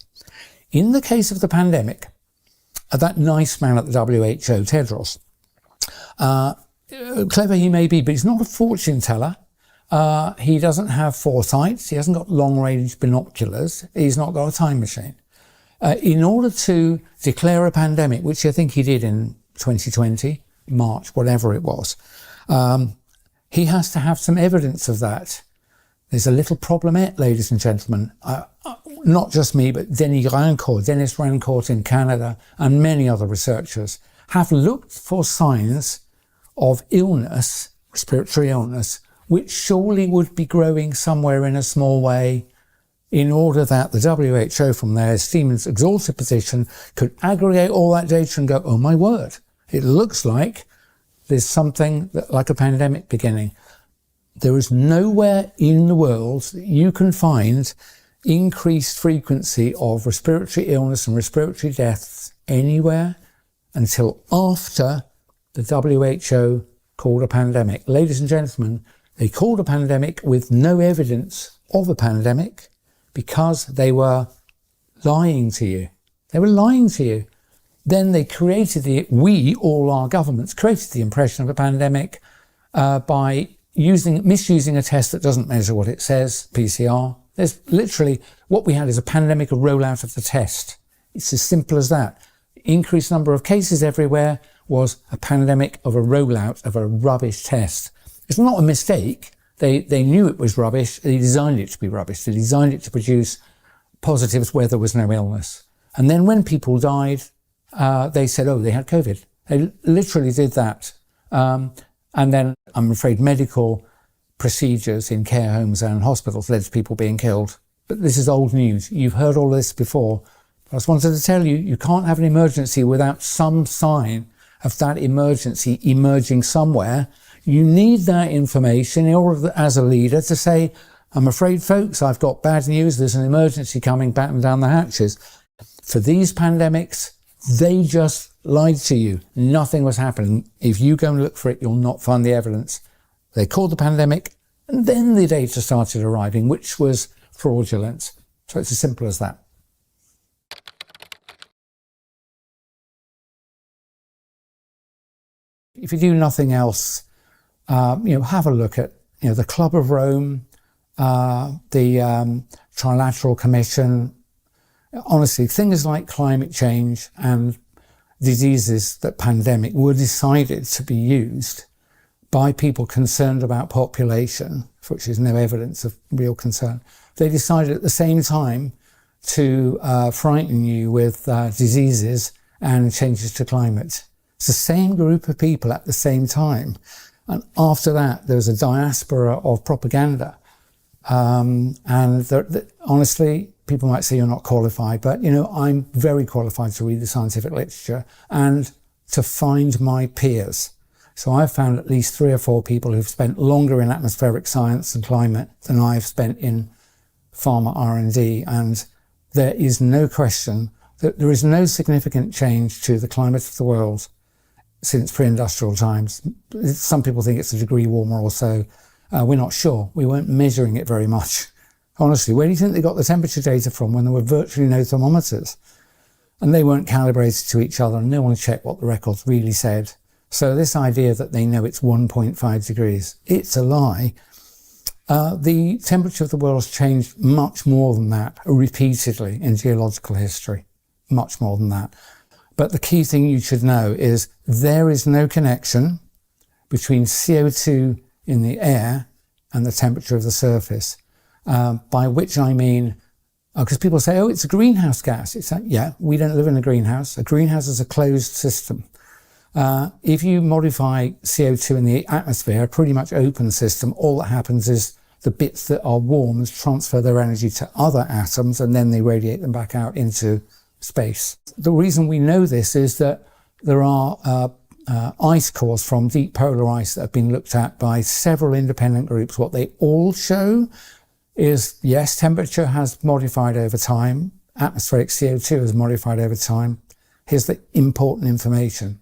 In the case of the pandemic, that nice man at the WHO, Tedros, clever he may be, but he's not a fortune teller. He doesn't have foresight. He hasn't got long-range binoculars. He's not got a time machine. In order to declare a pandemic, which I think he did in 2020, March, whatever it was, he has to have some evidence of that. There's a little problemette, ladies and gentlemen. Not just me, but Dennis Rancourt in Canada and many other researchers have looked for signs of illness, respiratory illness, which surely would be growing somewhere in a small way in order that the WHO from their Siemens exhaustive position could aggregate all that data and go, oh my word, it looks like there's something like a pandemic beginning. There is nowhere in the world that you can find increased frequency of respiratory illness and respiratory deaths anywhere until after the WHO called a pandemic. Ladies and gentlemen, they called a pandemic with no evidence of a pandemic because they were lying to you. They were lying to you. Then they created all our governments created the impression of a pandemic by misusing a test that doesn't measure what it says, PCR. There's literally, what we had is a pandemic rollout of the test. It's as simple as that. Increased number of cases everywhere was a pandemic of a rollout of a rubbish test. It's not a mistake. They knew it was rubbish. They designed it to be rubbish. They designed it to produce positives where there was no illness. And then when people died, they said, oh, they had COVID. They literally did that. And then, I'm afraid, medical procedures in care homes and hospitals led to people being killed. But this is old news. You've heard all this before. I just wanted to tell you, you can't have an emergency without some sign of that emergency emerging somewhere. You need that information in order, as a leader, to say, I'm afraid, folks, I've got bad news. There's an emergency coming, batten down the hatches. For these pandemics, they just lied to you. Nothing was happening. If you go and look for it, you'll not find the evidence. They called the pandemic, and then the data started arriving, which was fraudulent. So it's as simple as that. If you do nothing else, have a look at, the Club of Rome, the Trilateral Commission. Honestly, things like climate change and diseases that pandemic were decided to be used by people concerned about population, for which there's no evidence of real concern. They decided at the same time to frighten you with diseases and changes to climate. It's the same group of people at the same time. And after that, there was a diaspora of propaganda. Honestly, people might say you're not qualified, but I'm very qualified to read the scientific literature and to find my peers. So I've found at least 3 or 4 people who've spent longer in atmospheric science and climate than I've spent in pharma R&D, and there is no question that there is no significant change to the climate of the world since pre-industrial times. Some people think it's a degree warmer or so. We're not sure. We weren't measuring it very much. Honestly, where do you think they got the temperature data from when there were virtually no thermometers? And they weren't calibrated to each other, and no one checked what the records really said. So this idea that they know it's 1.5 degrees, it's a lie. The temperature of the world has changed much more than that, repeatedly in geological history, much more than that. But the key thing you should know is there is no connection between CO2 in the air and the temperature of the surface, by which I mean, because people say, oh, it's a greenhouse gas. It's like, yeah, we don't live in a greenhouse. A greenhouse is a closed system. If you modify CO2 in the atmosphere, a pretty much open system, all that happens is the bits that are warmed transfer their energy to other atoms, and then they radiate them back out into space. The reason we know this is that there are ice cores from deep polar ice that have been looked at by several independent groups. What they all show is, yes, temperature has modified over time. Atmospheric CO2 has modified over time. Here's the important information.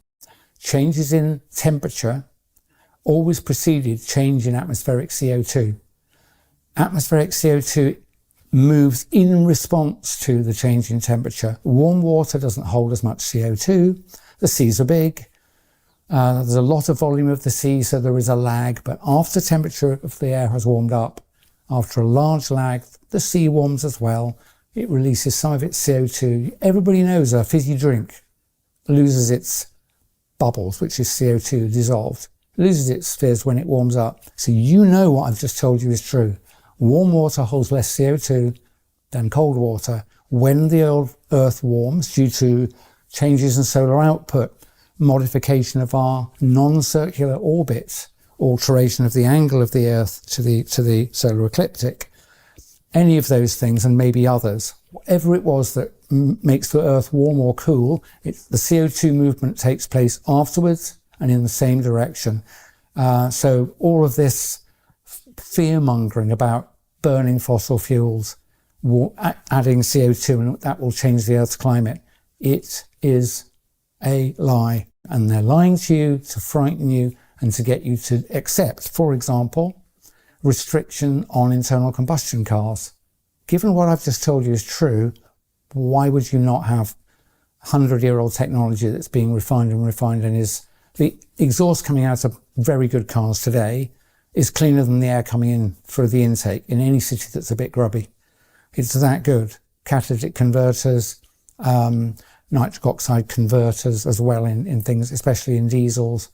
Changes in temperature always preceded change in atmospheric CO2. Atmospheric CO2 moves in response to the change in temperature. Warm water doesn't hold as much CO2. The seas are big. There's a lot of volume of the sea, so there is a lag. But after temperature of the air has warmed up, after a large lag, the sea warms as well. It releases some of its CO2. Everybody knows a fizzy drink loses its bubbles, which is CO2 dissolved. It loses its spheres when it warms up. So you know what I've just told you is true. Warm water holds less CO2 than cold water. When the Earth warms due to changes in solar output, modification of our non-circular orbits, alteration of the angle of the Earth to the solar ecliptic, any of those things and maybe others, whatever it was that makes the Earth warm or cool, the CO2 movement takes place afterwards and in the same direction. So all of this fear-mongering about burning fossil fuels, adding CO2, and that will change the Earth's climate, it is a lie. And they're lying to you to frighten you and to get you to accept, for example, restriction on internal combustion cars. Given what I've just told you is true, why would you not have 100-year-old technology that's being refined and is the exhaust coming out of very good cars today is cleaner than the air coming in through the intake in any city that's a bit grubby. It's that good. Catalytic converters, nitric oxide converters as well in things, especially in diesels,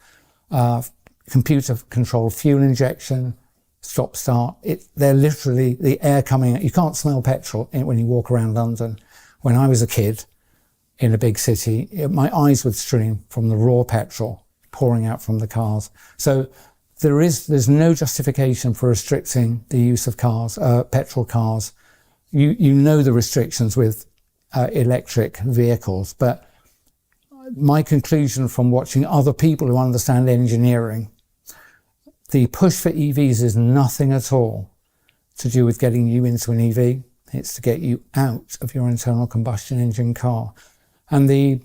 computer-controlled fuel injection, stop-start. They're literally the air coming out. You can't smell petrol when you walk around London. When I was a kid in a big city, my eyes would stream from the raw petrol pouring out from the cars. So there's no justification for restricting the use of cars, petrol cars. You know the restrictions with electric vehicles, but my conclusion from watching other people who understand engineering, the push for EVs is nothing at all to do with getting you into an EV. It's to get you out of your internal combustion engine car. And the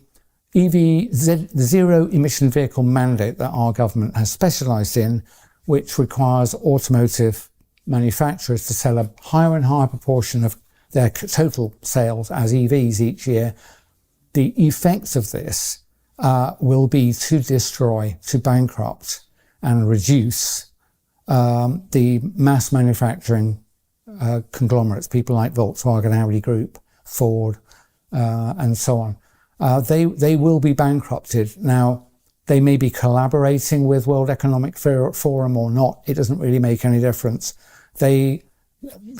the zero emission vehicle mandate that our government has specialised in, which requires automotive manufacturers to sell a higher and higher proportion of their total sales as EVs each year, the effects of this will be to destroy, to bankrupt and reduce the mass manufacturing conglomerates, people like Volkswagen, Audi Group, Ford, and so on. They will be bankrupted. Now, they may be collaborating with World Economic Forum or not. It doesn't really make any difference. The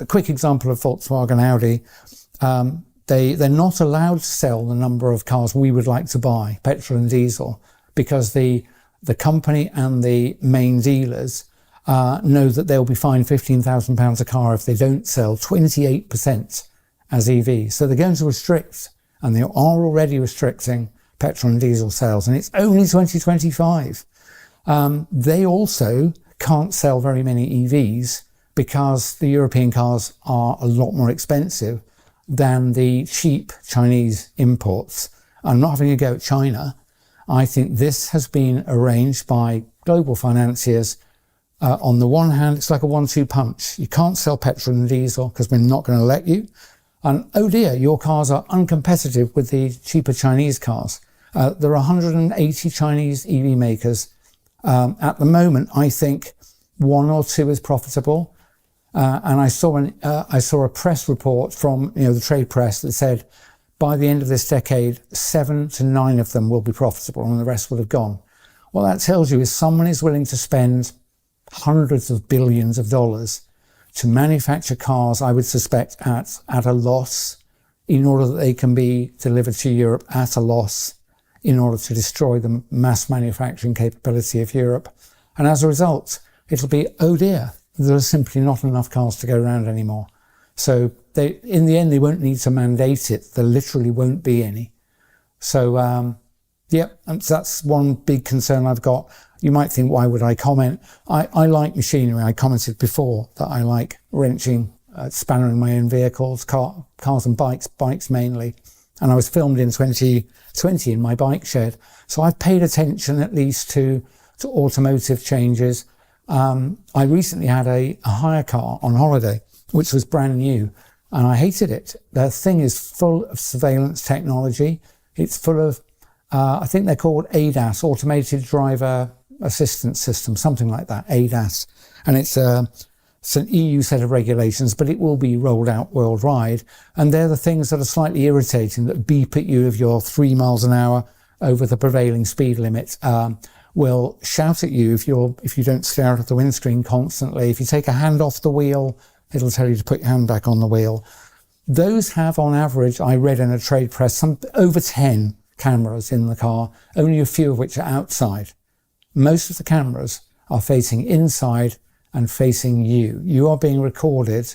quick example of Volkswagen, Audi, they're not allowed to sell the number of cars we would like to buy, petrol and diesel, because the company and the main dealers know that they'll be fined £15,000 a car if they don't sell 28% as EVs. So they're going to restrict, and they are already restricting, petrol and diesel sales, and it's only 2025. They also can't sell very many EVs because the European cars are a lot more expensive than the cheap Chinese imports. I'm not having a go at China. I think this has been arranged by global financiers. On the one hand, it's like a 1-2 punch. You can't sell petrol and diesel because we're not going to let you. And oh dear, your cars are uncompetitive with the cheaper Chinese cars. There are 180 Chinese EV makers. At the moment, I think 1 or 2 is profitable. And I saw a press report from the trade press that said by the end of this decade, 7 to 9 of them will be profitable and the rest will have gone. What that tells you is someone is willing to spend hundreds of billions of dollars to manufacture cars, I would suspect, at a loss in order that they can be delivered to Europe at a loss in order to destroy the mass manufacturing capability of Europe. And as a result, it'll be, oh dear, there are simply not enough cars to go around anymore. So in the end, they won't need to mandate it. There literally won't be any. So, and that's one big concern I've got. You might think, why would I comment? I like machinery. I commented before that I like wrenching, spannering my own vehicles, cars and bikes mainly. And I was filmed in 2020 in my bike shed. So I've paid attention at least to automotive changes. I recently had a hire car on holiday, which was brand new, and I hated it. The thing is full of surveillance technology. It's full of, I think they're called ADAS, Automated Driver Assistance System, something like that, ADAS. And it's an EU set of regulations, but it will be rolled out worldwide. And they're the things that are slightly irritating, that beep at you if you're 3 miles an hour over the prevailing speed limit, will shout at you if you don't stare out of the windscreen constantly. If you take a hand off the wheel, it'll tell you to put your hand back on the wheel. Those have, on average, I read in a trade press, over 10 cameras in the car, only a few of which are outside. Most of the cameras are facing inside and facing you. You are being recorded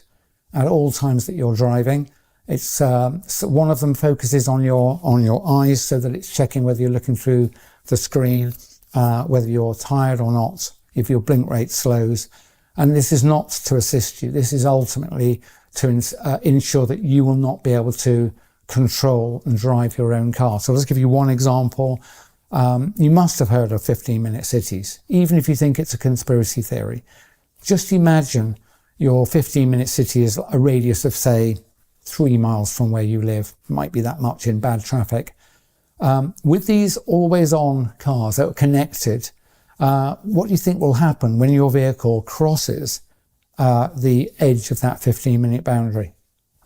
at all times that you're driving. It's so one of them focuses on your eyes so that it's checking whether you're looking through the screen, whether you're tired or not, if your blink rate slows. And this is not to assist you. This is ultimately to ensure that you will not be able to control and drive your own car. So let's give you one example. You must have heard of 15-minute cities, even if you think it's a conspiracy theory. Just imagine your 15-minute city is a radius of, say, 3 miles from where you live. It might be that much in bad traffic. With these always-on cars that are connected, what do you think will happen when your vehicle crosses the edge of that 15-minute boundary?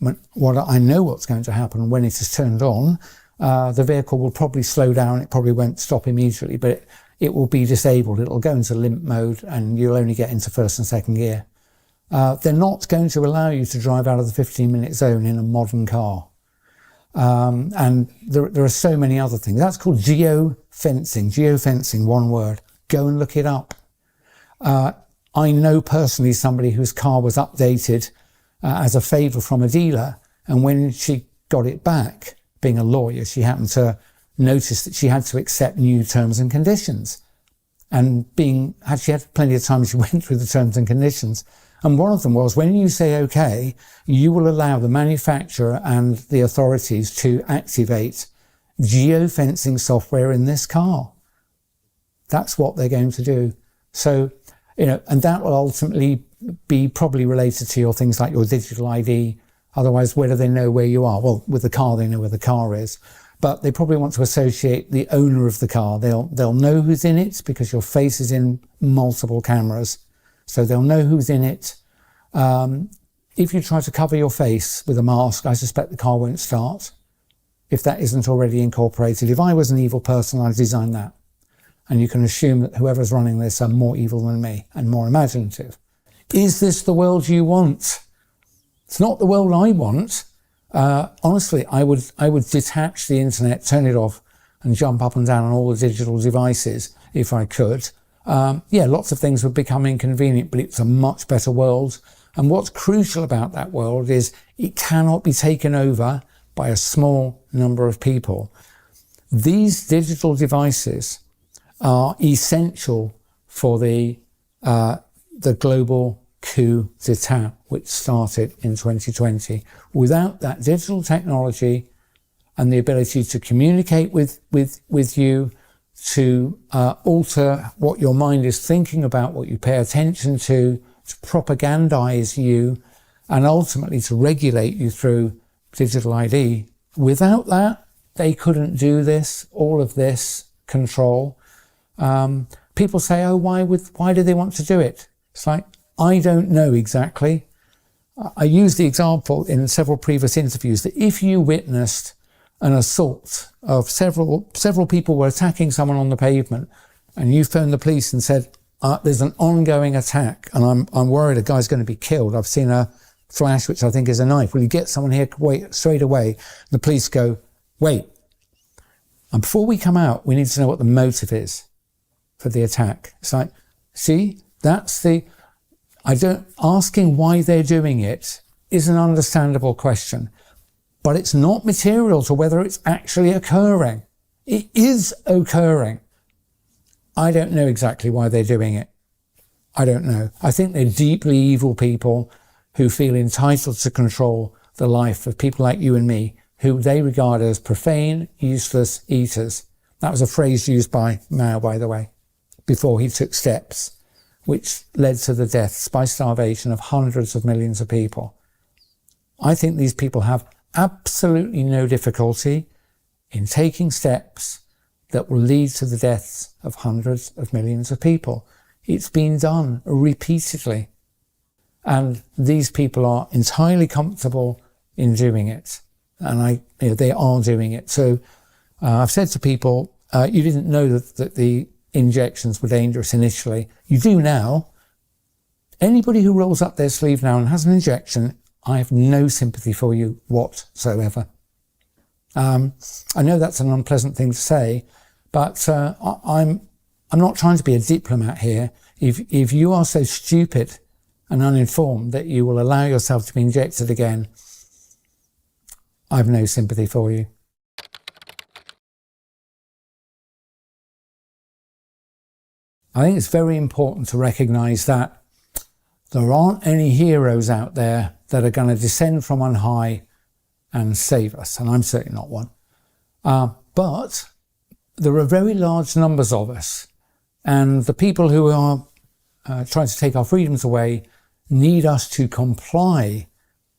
I know what's going to happen when it is turned on. The vehicle will probably slow down. It probably won't stop immediately, but it will be disabled. It'll go into limp mode and you'll only get into first and second gear. They're not going to allow you to drive out of the 15-minute zone in a modern car. And there are so many other things. That's called geofencing. Geofencing, one word. Go and look it up. I know personally somebody whose car was updated as a favour from a dealer, and when she got it back, being a lawyer, she happened to notice that she had to accept new terms and conditions. And she had plenty of time, she went through the terms and conditions. And one of them was, when you say OK, you will allow the manufacturer and the authorities to activate geofencing software in this car. That's what they're going to do. So, and that will ultimately be probably related to your things like your digital ID. Otherwise, where do they know where you are? Well, with the car, they know where the car is. But they probably want to associate the owner of the car. They'll know who's in it because your face is in multiple cameras. So they'll know who's in it. If you try to cover your face with a mask, I suspect the car won't start, if that isn't already incorporated. If I was an evil person, I'd design that. And you can assume that whoever's running this are more evil than me and more imaginative. Is this the world you want? It's not the world I want. Honestly, I would detach the internet, turn it off, and jump up and down on all the digital devices if I could, yeah, lots of things would become inconvenient, but it's a much better world. And what's crucial about that world is it cannot be taken over by a small number of people. These digital devices are essential for the global coup d'etat, which started in 2020. Without that digital technology and the ability to communicate with you, to alter what your mind is thinking about, what you pay attention to propagandize you, and ultimately to regulate you through digital ID. Without that, they couldn't do this, all of this control. People say, oh, why do they want to do it? It's like, I don't know exactly. I used the example in several previous interviews that if you witnessed an assault of several people were attacking someone on the pavement, and you phoned the police and said, there's an ongoing attack and I'm worried a guy's going to be killed. I've seen a flash, which I think is a knife. Will you get someone here straight away? The police go, wait. And before we come out, we need to know what the motive is for the attack. It's like, see, asking why they're doing it is an understandable question, but it's not material to whether it's actually occurring. It is occurring. I don't know exactly why they're doing it. I don't know. I think they're deeply evil people who feel entitled to control the life of people like you and me, who they regard as profane, useless eaters. That was a phrase used by Mao, by the way, before he took steps, which led to the deaths by starvation of hundreds of millions of people. I think these people have absolutely no difficulty in taking steps that will lead to the deaths of hundreds of millions of people. It's been done repeatedly. And these people are entirely comfortable in doing it. And they are doing it. So I've said to people, you didn't know that the injections were dangerous initially. You do now. Anybody who rolls up their sleeve now and has an injection, I have no sympathy for you whatsoever. I know that's an unpleasant thing to say, but I'm not trying to be a diplomat here. If you are so stupid and uninformed that you will allow yourself to be injected again, I have no sympathy for you. I think it's very important to recognise that there aren't any heroes out there that are going to descend from on high and save us, and I'm certainly not one. But there are very large numbers of us, and the people who are trying to take our freedoms away need us to comply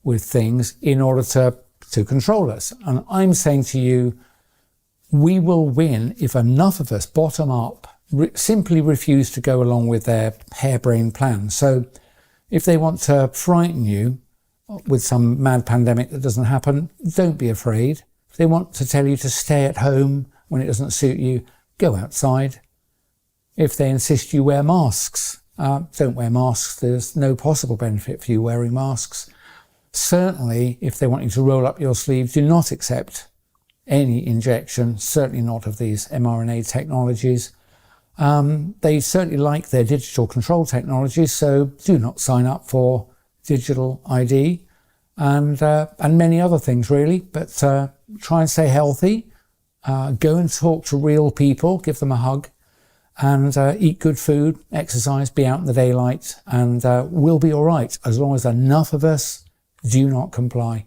with things in order to control us. And I'm saying to you, we will win if enough of us, bottom up, simply refuse to go along with their harebrained plans. So if they want to frighten you with some mad pandemic that doesn't happen, don't be afraid. If they want to tell you to stay at home when it doesn't suit you, go outside. If they insist you wear masks, don't wear masks. There's no possible benefit for you wearing masks. Certainly, if they want you to roll up your sleeve, do not accept any injection, certainly not of these mRNA technologies. They certainly like their digital control technologies, so do not sign up for digital ID and many other things really, but try and stay healthy, go and talk to real people, give them a hug, and eat good food, exercise, be out in the daylight, and we'll be all right as long as enough of us do not comply.